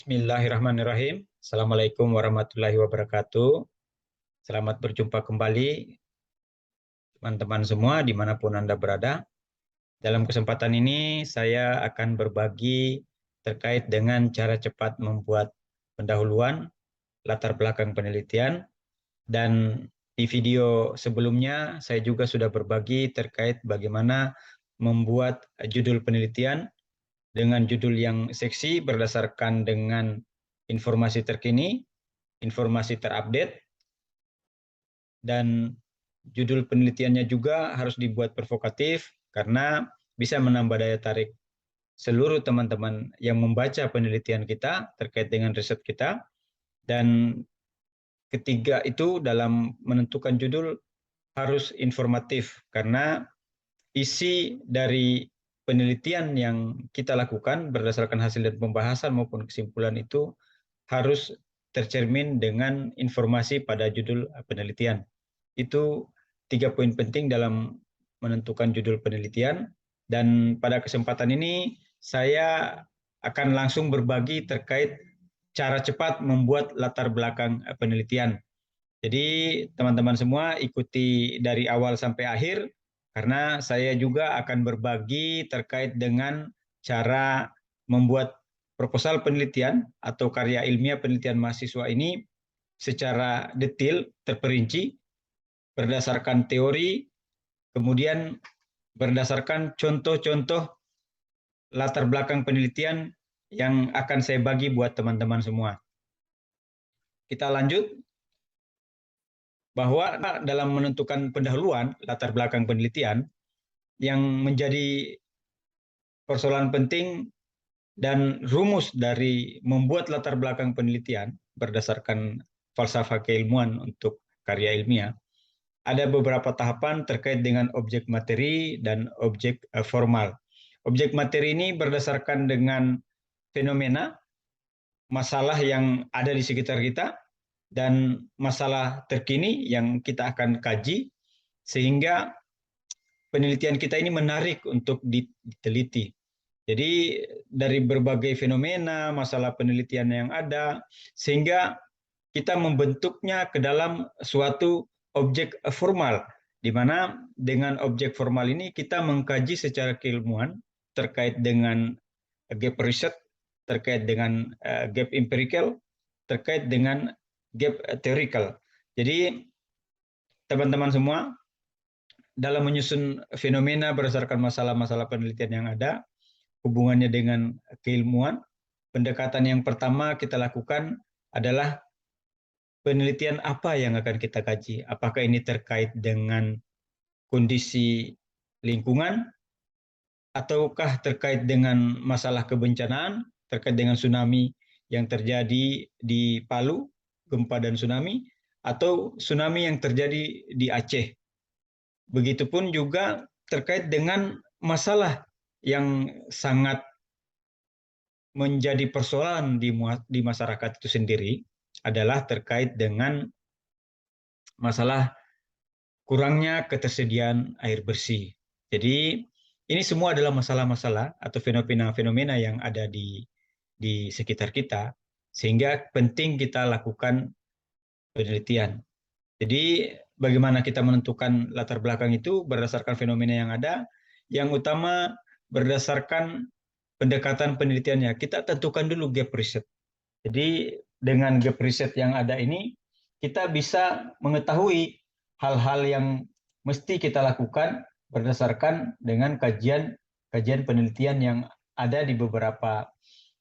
Bismillahirrahmanirrahim. Assalamualaikum warahmatullahi wabarakatuh. Selamat berjumpa kembali teman-teman semua dimanapun Anda berada. Dalam kesempatan ini saya akan berbagi terkait dengan cara cepat membuat pendahuluan latar belakang penelitian, dan di video sebelumnya saya juga sudah berbagi terkait bagaimana membuat judul penelitian dengan judul yang seksi berdasarkan dengan informasi terkini, informasi terupdate, dan judul penelitiannya juga harus dibuat provokatif karena bisa menambah daya tarik seluruh teman-teman yang membaca penelitian kita terkait dengan riset kita. Dan ketiga itu dalam menentukan judul harus informatif karena isi dari penelitian yang kita lakukan berdasarkan hasil dan pembahasan maupun kesimpulan itu harus tercermin dengan informasi pada judul penelitian. Itu 3 poin penting dalam menentukan judul penelitian. Dan pada kesempatan ini saya akan langsung berbagi terkait cara cepat membuat latar belakang penelitian. Jadi teman-teman semua ikuti dari awal sampai akhir karena saya juga akan berbagi terkait dengan cara membuat proposal penelitian atau karya ilmiah penelitian mahasiswa ini secara detail, terperinci, berdasarkan teori, kemudian berdasarkan contoh-contoh latar belakang penelitian yang akan saya bagi buat teman-teman semua. Kita lanjut, bahwa dalam menentukan pendahuluan latar belakang penelitian yang menjadi persoalan penting dan rumus dari membuat latar belakang penelitian berdasarkan falsafah keilmuan untuk karya ilmiah, ada beberapa tahapan terkait dengan objek materi dan objek formal. Objek materi ini berdasarkan dengan fenomena, masalah yang ada di sekitar kita, dan masalah terkini yang kita akan kaji, sehingga penelitian kita ini menarik untuk diteliti. Jadi dari berbagai fenomena, masalah penelitian yang ada, sehingga kita membentuknya ke dalam suatu objek formal, di mana dengan objek formal ini kita mengkaji secara keilmuan terkait dengan gap riset, terkait dengan gap empirical, terkait dengan gap theoretical. Jadi teman-teman semua, dalam menyusun fenomena berdasarkan masalah-masalah penelitian yang ada, hubungannya dengan keilmuan, pendekatan yang pertama kita lakukan adalah penelitian apa yang akan kita kaji. Apakah ini terkait dengan kondisi lingkungan, ataukah terkait dengan masalah kebencanaan, terkait dengan tsunami yang terjadi di Palu, gempa dan tsunami, atau tsunami yang terjadi di Aceh. Begitupun juga terkait dengan masalah yang sangat menjadi persoalan di masyarakat itu sendiri adalah terkait dengan masalah kurangnya ketersediaan air bersih. Jadi ini semua adalah masalah-masalah atau fenomena-fenomena yang ada di sekitar kita, sehingga penting kita lakukan penelitian. Jadi bagaimana kita menentukan latar belakang itu berdasarkan fenomena yang ada, yang utama berdasarkan pendekatan penelitiannya. Kita tentukan dulu gap riset. Jadi dengan gap riset yang ada ini, kita bisa mengetahui hal-hal yang mesti kita lakukan berdasarkan dengan kajian penelitian yang ada di beberapa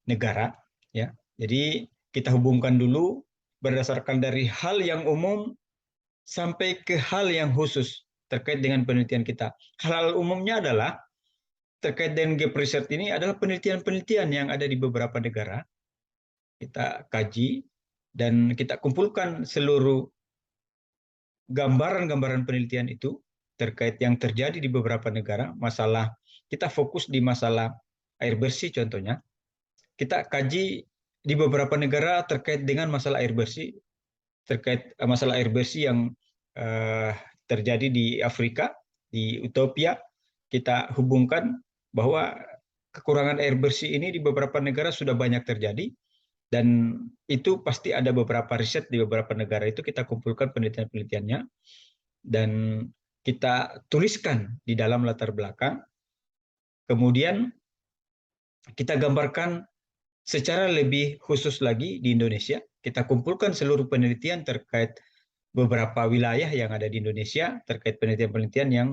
negara. Ya, jadi kita hubungkan dulu berdasarkan dari hal yang umum sampai ke hal yang khusus terkait dengan penelitian kita. Hal umumnya adalah terkait dengan gap riset ini adalah penelitian-penelitian yang ada di beberapa negara. Kita kaji dan kita kumpulkan seluruh gambaran-gambaran penelitian itu terkait yang terjadi di beberapa negara. Masalah, kita fokus di masalah air bersih contohnya. Kita kaji di beberapa negara terkait dengan masalah air bersih, terkait masalah air bersih yang terjadi di Afrika, di Ethiopia. Kita hubungkan bahwa kekurangan air bersih ini di beberapa negara sudah banyak terjadi, Dan itu pasti ada beberapa riset di beberapa negara itu kita kumpulkan penelitian-penelitiannya dan kita tuliskan di dalam latar belakang. Kemudian kita gambarkan secara lebih khusus lagi di Indonesia. Kita kumpulkan seluruh penelitian terkait beberapa wilayah yang ada di Indonesia, terkait penelitian-penelitian yang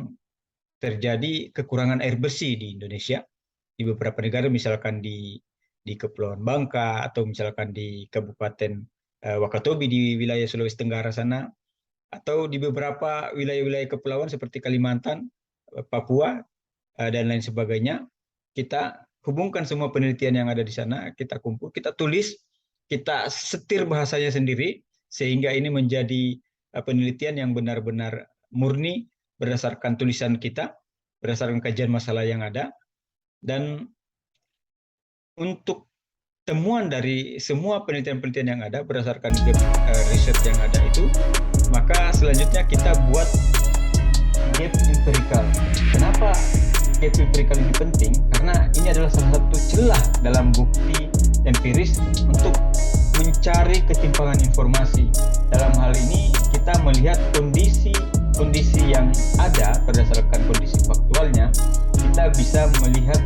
terjadi kekurangan air bersih di Indonesia. Di beberapa negara, misalkan di Kepulauan Bangka, atau misalkan di Kabupaten Wakatobi di wilayah Sulawesi Tenggara sana, atau di beberapa wilayah-wilayah kepulauan seperti Kalimantan, Papua, dan lain sebagainya. Kita hubungkan semua penelitian yang ada di sana, kita kumpul, kita tulis, kita setir bahasanya sendiri, sehingga ini menjadi penelitian yang benar-benar murni berdasarkan tulisan kita, berdasarkan kajian masalah yang ada. Dan untuk temuan dari semua penelitian-penelitian yang ada berdasarkan riset yang ada itu, maka selanjutnya kita buat gap empirical. Kenapa gap empirical ini penting? Karena ini adalah salah satu celah dalam bukti empiris untuk mencari ketimpangan informasi. Dalam hal ini kita melihat kondisi yang ada berdasarkan kondisi faktualnya, kita bisa melihat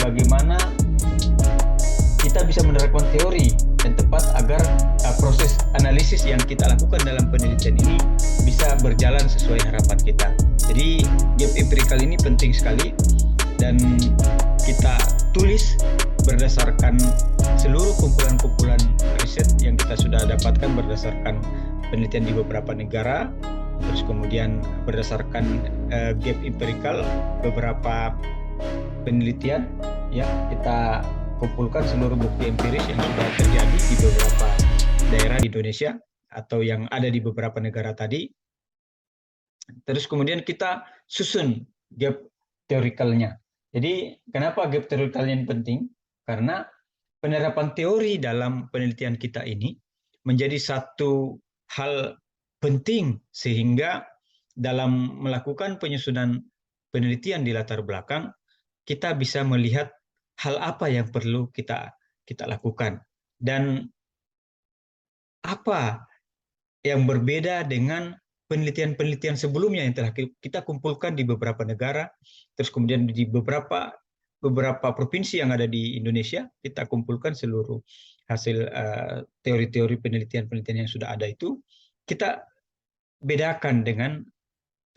bagaimana kita bisa menerapkan teori yang tepat agar proses analisis yang kita lakukan dalam penelitian ini bisa berjalan sesuai harapan kita. Jadi gap empirical ini penting sekali dan kita tulis berdasarkan seluruh kumpulan-kumpulan riset yang kita sudah dapatkan berdasarkan penelitian di beberapa negara. Terus kemudian berdasarkan gap empirical beberapa penelitian ya kita kumpulkan seluruh bukti empiris yang sudah terjadi di beberapa daerah di Indonesia atau yang ada di beberapa negara tadi. Terus kemudian kita susun gap teorikalnya. Jadi kenapa gap teorikalnya ini penting? Karena penerapan teori dalam penelitian kita ini menjadi satu hal penting sehingga dalam melakukan penyusunan penelitian di latar belakang kita bisa melihat hal apa yang perlu kita lakukan dan apa yang berbeda dengan penelitian-penelitian sebelumnya yang telah kita kumpulkan di beberapa negara, terus kemudian di beberapa provinsi yang ada di Indonesia kita kumpulkan seluruh hasil teori-teori penelitian-penelitian yang sudah ada itu kita bedakan dengan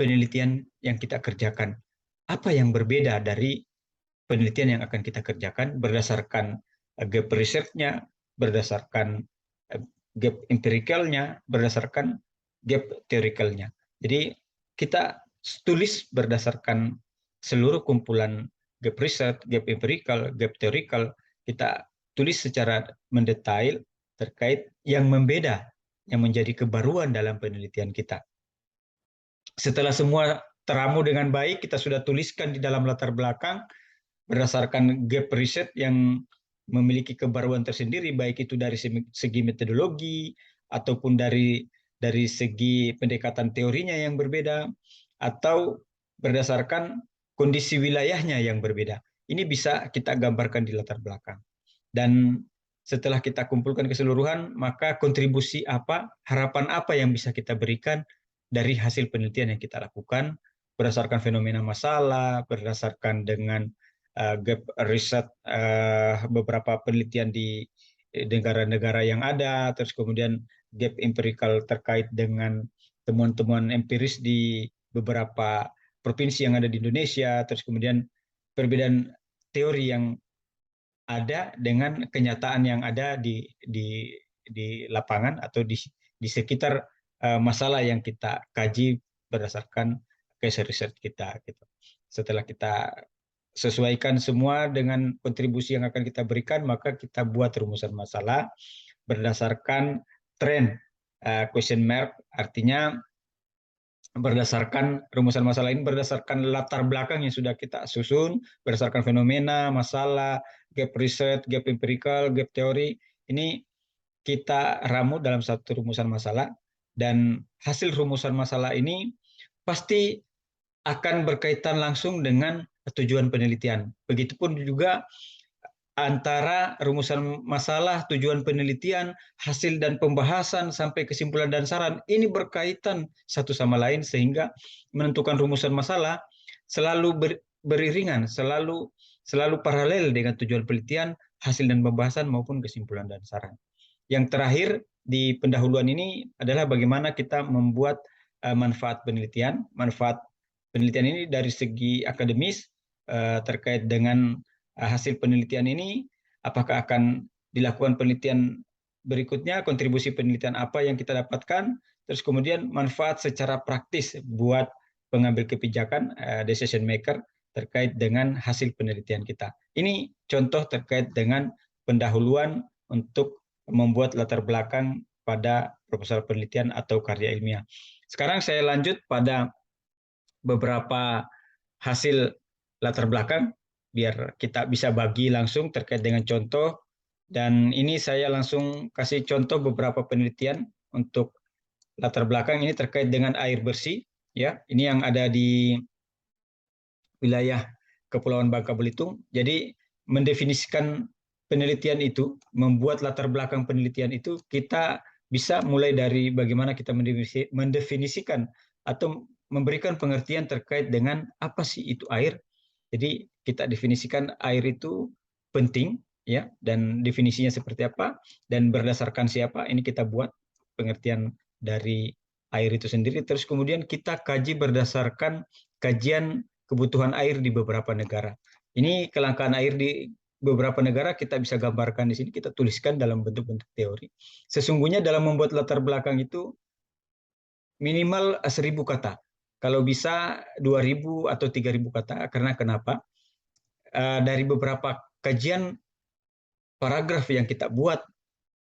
penelitian yang kita kerjakan. Apa yang berbeda dari penelitian yang akan kita kerjakan berdasarkan gap research-nya, berdasarkan gap empiricalnya, berdasarkan gap theoretical-nya. Jadi kita tulis berdasarkan seluruh kumpulan gap research, gap empirical, gap theoretical, kita tulis secara mendetail terkait yang membeda, yang menjadi kebaruan dalam penelitian kita. Setelah semua teramu dengan baik, kita sudah tuliskan di dalam latar belakang berdasarkan gap riset yang memiliki kebaruan tersendiri, baik itu dari segi metodologi ataupun dari segi pendekatan teorinya yang berbeda atau berdasarkan kondisi wilayahnya yang berbeda. Ini bisa kita gambarkan di latar belakang. Dan setelah kita kumpulkan keseluruhan, maka kontribusi apa, harapan apa yang bisa kita berikan dari hasil penelitian yang kita lakukan berdasarkan fenomena masalah, berdasarkan dengan gap riset beberapa penelitian di negara-negara yang ada, terus kemudian gap empirical terkait dengan temuan-temuan empiris di beberapa provinsi yang ada di Indonesia, terus kemudian perbedaan teori yang ada dengan kenyataan yang ada di lapangan atau di sekitar masalah yang kita kaji berdasarkan case research kita gitu. Setelah kita sesuaikan semua dengan kontribusi yang akan kita berikan, maka kita buat rumusan masalah berdasarkan trend question mark, artinya berdasarkan rumusan masalah ini berdasarkan latar belakang yang sudah kita susun, berdasarkan fenomena, masalah, gap research, gap empirical, gap teori, ini kita ramu dalam satu rumusan masalah dan hasil rumusan masalah ini pasti akan berkaitan langsung dengan tujuan penelitian. Begitupun juga antara rumusan masalah, tujuan penelitian, hasil dan pembahasan, sampai kesimpulan dan saran. Ini berkaitan satu sama lain sehingga menentukan rumusan masalah selalu beriringan, selalu paralel dengan tujuan penelitian, hasil dan pembahasan maupun kesimpulan dan saran. Yang terakhir di pendahuluan ini adalah bagaimana kita membuat manfaat penelitian. Manfaat penelitian ini dari segi akademis terkait dengan hasil penelitian ini, apakah akan dilakukan penelitian berikutnya, kontribusi penelitian apa yang kita dapatkan, terus kemudian manfaat secara praktis buat pengambil kebijakan, decision maker, terkait dengan hasil penelitian kita. Ini contoh terkait dengan pendahuluan untuk membuat latar belakang pada proposal penelitian atau karya ilmiah. Sekarang saya lanjut pada beberapa hasil latar belakang, biar kita bisa bagi langsung terkait dengan contoh. Dan ini saya langsung kasih contoh beberapa penelitian untuk latar belakang ini terkait dengan air bersih. Ya, ini yang ada di wilayah Kepulauan Bangka Belitung. Jadi mendefinisikan penelitian itu, membuat latar belakang penelitian itu, kita bisa mulai dari bagaimana kita mendefinisikan atau memberikan pengertian terkait dengan apa sih itu air. Jadi kita definisikan air itu penting, ya, dan definisinya seperti apa, dan berdasarkan siapa, ini kita buat pengertian dari air itu sendiri. Terus kemudian kita kaji berdasarkan kajian kebutuhan air di beberapa negara. Ini kelangkaan air di beberapa negara kita bisa gambarkan di sini, kita tuliskan dalam bentuk-bentuk teori. Sesungguhnya dalam membuat latar belakang itu minimal 1.000 kata. Kalau bisa 2.000 atau 3.000 kata. Karena kenapa? Dari beberapa kajian paragraf yang kita buat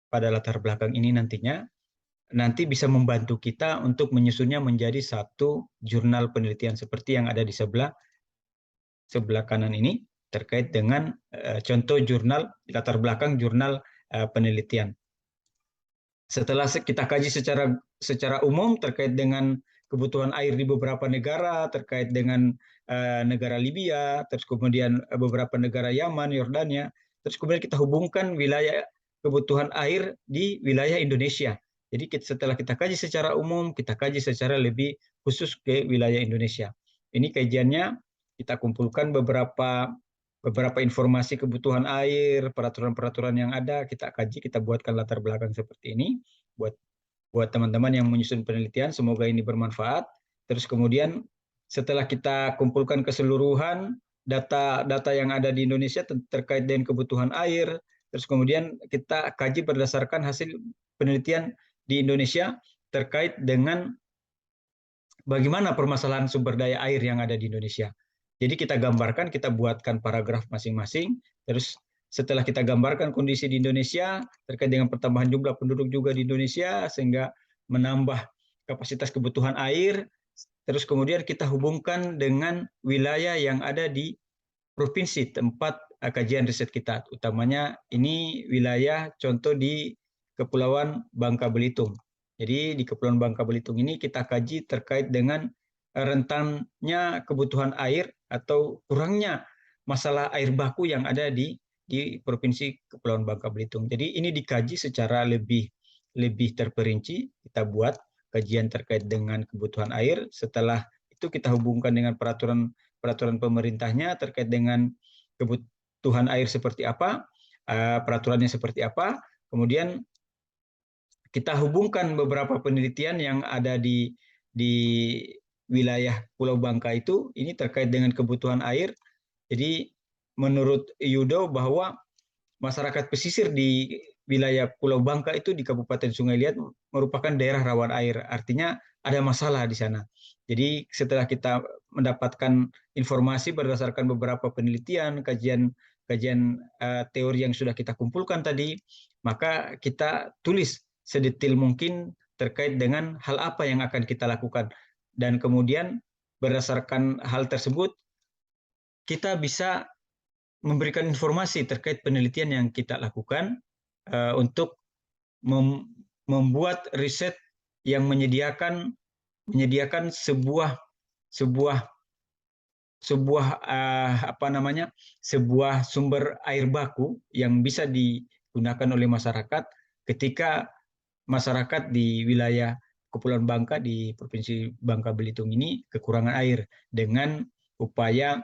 pada latar belakang ini nanti bisa membantu kita untuk menyusunnya menjadi satu jurnal penelitian seperti yang ada di sebelah kanan ini, terkait dengan contoh jurnal latar belakang jurnal penelitian. Setelah kita kaji secara umum terkait dengan kebutuhan air di beberapa negara, terkait dengan negara Libya, terus kemudian beberapa negara Yaman, Yordania, terus kemudian kita hubungkan wilayah kebutuhan air di wilayah Indonesia. Jadi setelah kita kaji secara umum, kita kaji secara lebih khusus ke wilayah Indonesia. Ini kajiannya kita kumpulkan beberapa informasi kebutuhan air, peraturan-peraturan yang ada, kita kaji, kita buatkan latar belakang seperti ini buat teman-teman yang menyusun penelitian. Semoga ini bermanfaat. Terus kemudian setelah kita kumpulkan keseluruhan data yang ada di Indonesia terkait dengan kebutuhan air, terus kemudian kita kaji berdasarkan hasil penelitian di Indonesia terkait dengan bagaimana permasalahan sumber daya air yang ada di Indonesia. Jadi kita gambarkan, kita buatkan paragraf masing-masing, terus setelah kita gambarkan kondisi di Indonesia terkait dengan pertambahan jumlah penduduk juga di Indonesia sehingga menambah kapasitas kebutuhan air, terus kemudian kita hubungkan dengan wilayah yang ada di provinsi tempat kajian riset kita, utamanya ini wilayah contoh di Kepulauan Bangka Belitung. Jadi di Kepulauan Bangka Belitung ini kita kaji terkait dengan rentannya kebutuhan air atau kurangnya masalah air baku yang ada di Provinsi Kepulauan Bangka Belitung. Jadi ini dikaji secara lebih terperinci, kita buat kajian terkait dengan kebutuhan air. Setelah itu kita hubungkan dengan peraturan pemerintahnya terkait dengan kebutuhan air seperti apa, peraturannya seperti apa. Kemudian kita hubungkan beberapa penelitian yang ada di wilayah Pulau Bangka itu, ini terkait dengan kebutuhan air. Jadi menurut Yudo bahwa masyarakat pesisir di wilayah Pulau Bangka itu di Kabupaten Sungai Liat merupakan daerah rawan air. Artinya ada masalah di sana. Jadi setelah kita mendapatkan informasi berdasarkan beberapa penelitian, kajian teori yang sudah kita kumpulkan tadi, maka kita tulis sedetail mungkin terkait dengan hal apa yang akan kita lakukan. Dan kemudian berdasarkan hal tersebut, kita bisa memberikan informasi terkait penelitian yang kita lakukan untuk membuat riset yang menyediakan sebuah sebuah sumber air baku yang bisa digunakan oleh masyarakat ketika masyarakat di wilayah Kepulauan Bangka di Provinsi Bangka Belitung ini kekurangan air dengan upaya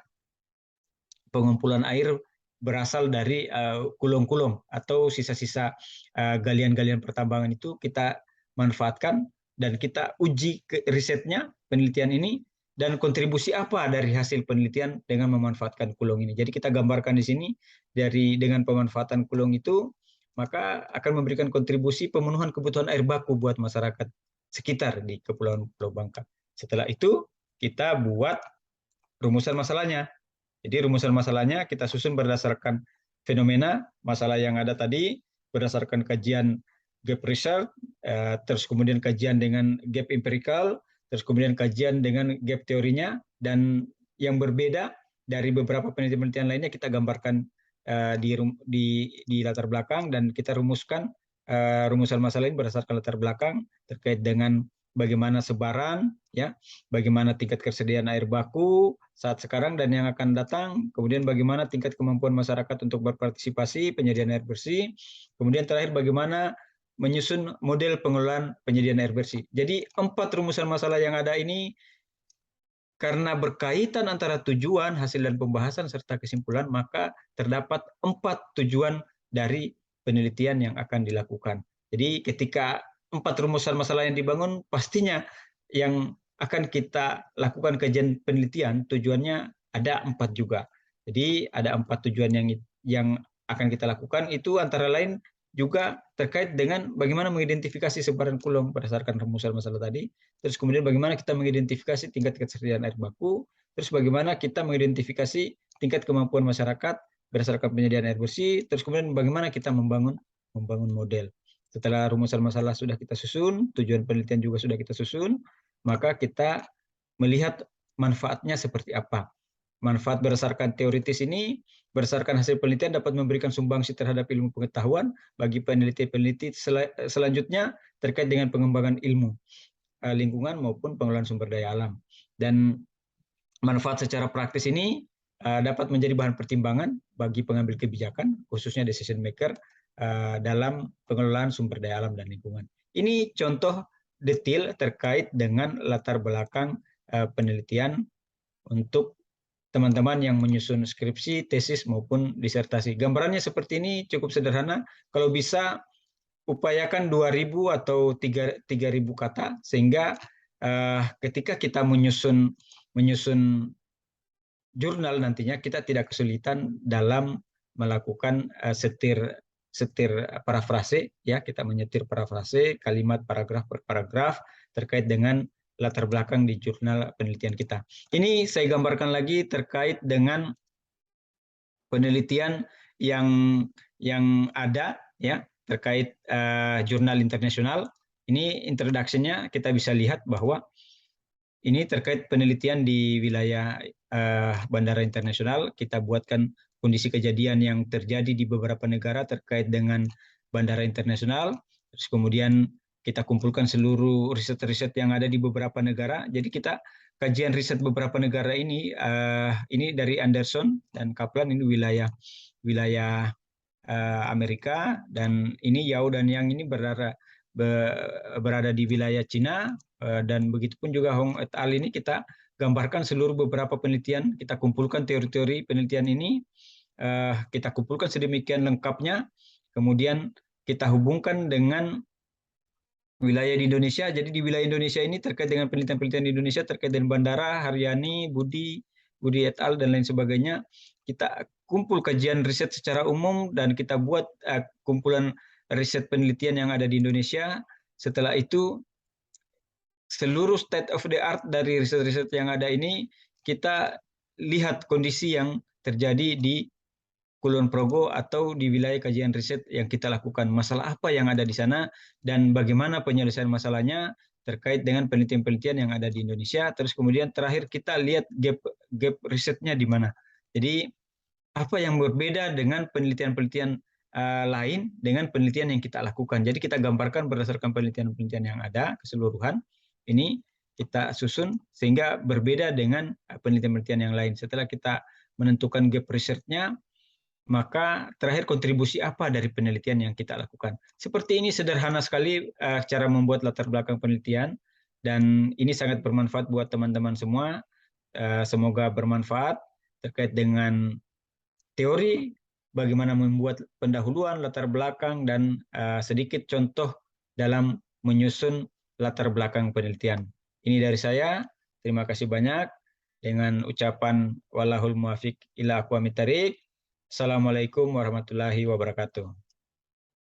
pengumpulan air berasal dari kulong-kulong atau sisa-sisa galian-galian pertambangan itu kita manfaatkan dan kita uji ke risetnya penelitian ini dan kontribusi apa dari hasil penelitian dengan memanfaatkan kulong ini. Jadi kita gambarkan di sini dengan pemanfaatan kulong itu maka akan memberikan kontribusi pemenuhan kebutuhan air baku buat masyarakat sekitar di Kepulauan Pulau Bangka. Setelah itu kita buat rumusan masalahnya. Jadi rumusan masalahnya kita susun berdasarkan fenomena masalah yang ada tadi, berdasarkan kajian gap research, terus kemudian kajian dengan gap empirical, terus kemudian kajian dengan gap teorinya, dan yang berbeda dari beberapa penelitian-penelitian lainnya kita gambarkan di latar belakang dan kita rumuskan rumusan masalah ini berdasarkan latar belakang terkait dengan bagaimana sebaran, ya, bagaimana tingkat ketersediaan air baku saat sekarang dan yang akan datang, kemudian bagaimana tingkat kemampuan masyarakat untuk berpartisipasi penyediaan air bersih, kemudian terakhir bagaimana menyusun model pengelolaan penyediaan air bersih. Jadi 4 rumusan masalah yang ada ini karena berkaitan antara tujuan, hasil dan pembahasan serta kesimpulan, maka terdapat 4 tujuan dari penelitian yang akan dilakukan. Jadi ketika 4 rumusan masalah yang dibangun, pastinya yang akan kita lakukan kajian penelitian tujuannya ada 4 juga. Jadi ada 4 tujuan yang akan kita lakukan itu antara lain juga terkait dengan bagaimana mengidentifikasi sebaran kulong berdasarkan rumusan masalah tadi, terus kemudian bagaimana kita mengidentifikasi tingkat ketersediaan air baku, terus bagaimana kita mengidentifikasi tingkat kemampuan masyarakat berdasarkan penyediaan air bersih, terus kemudian bagaimana kita membangun model. Setelah rumusan masalah sudah kita susun, tujuan penelitian juga sudah kita susun, maka kita melihat manfaatnya seperti apa. Manfaat berdasarkan teoritis ini, berdasarkan hasil penelitian dapat memberikan sumbangsi terhadap ilmu pengetahuan bagi peneliti-peneliti selanjutnya terkait dengan pengembangan ilmu lingkungan maupun pengelolaan sumber daya alam. Dan manfaat secara praktis ini dapat menjadi bahan pertimbangan bagi pengambil kebijakan, khususnya decision maker dalam pengelolaan sumber daya alam dan lingkungan. Ini contoh detail terkait dengan latar belakang penelitian untuk teman-teman yang menyusun skripsi, tesis, maupun disertasi. Gambarannya seperti ini cukup sederhana. Kalau bisa, upayakan 2.000 atau 3.000 kata, sehingga ketika kita menyusun jurnal nantinya, kita tidak kesulitan dalam melakukan setir parafrase, ya, kita menyetir parafrase kalimat paragraf per paragraf terkait dengan latar belakang di jurnal penelitian kita. Ini saya gambarkan lagi terkait dengan penelitian yang ada, ya, terkait jurnal internasional. Ini introduction-nya kita bisa lihat bahwa ini terkait penelitian di wilayah bandara internasional. Kita buatkan kondisi kejadian yang terjadi di beberapa negara terkait dengan bandara internasional. Terus kemudian kita kumpulkan seluruh riset-riset yang ada di beberapa negara. Jadi kita kajian riset beberapa negara ini dari Anderson dan Kaplan, ini wilayah Amerika, dan ini Yao dan Yang ini berada di wilayah Cina, dan begitupun juga Hong et al. Ini kita gambarkan seluruh beberapa penelitian, kita kumpulkan teori-teori penelitian ini, kita kumpulkan sedemikian lengkapnya, kemudian kita hubungkan dengan wilayah di Indonesia. Jadi di wilayah Indonesia ini terkait dengan penelitian-penelitian di Indonesia terkait dengan bandara, Haryani, Budi et al. Dan lain sebagainya. Kita kumpul kajian riset secara umum dan kita buat kumpulan riset penelitian yang ada di Indonesia. Setelah itu seluruh state of the art dari riset-riset yang ada ini kita lihat kondisi yang terjadi di Kulon Progo atau di wilayah kajian riset yang kita lakukan. Masalah apa yang ada di sana dan bagaimana penyelesaian masalahnya terkait dengan penelitian-penelitian yang ada di Indonesia. Terus kemudian terakhir kita lihat gap risetnya di mana. Jadi apa yang berbeda dengan penelitian-penelitian lain dengan penelitian yang kita lakukan. Jadi kita gambarkan berdasarkan penelitian-penelitian yang ada keseluruhan ini, kita susun sehingga berbeda dengan penelitian-penelitian yang lain. Setelah kita menentukan gap research-nya, maka terakhir kontribusi apa dari penelitian yang kita lakukan. Seperti ini sederhana sekali cara membuat latar belakang penelitian, dan ini sangat bermanfaat buat teman-teman semua. Semoga bermanfaat terkait dengan teori, bagaimana membuat pendahuluan, latar belakang, dan sedikit contoh dalam menyusun latar belakang penelitian. Ini dari saya, terima kasih banyak. Dengan ucapan wallahul muwafiq ila aqwamit thariq. Assalamualaikum warahmatullahi wabarakatuh.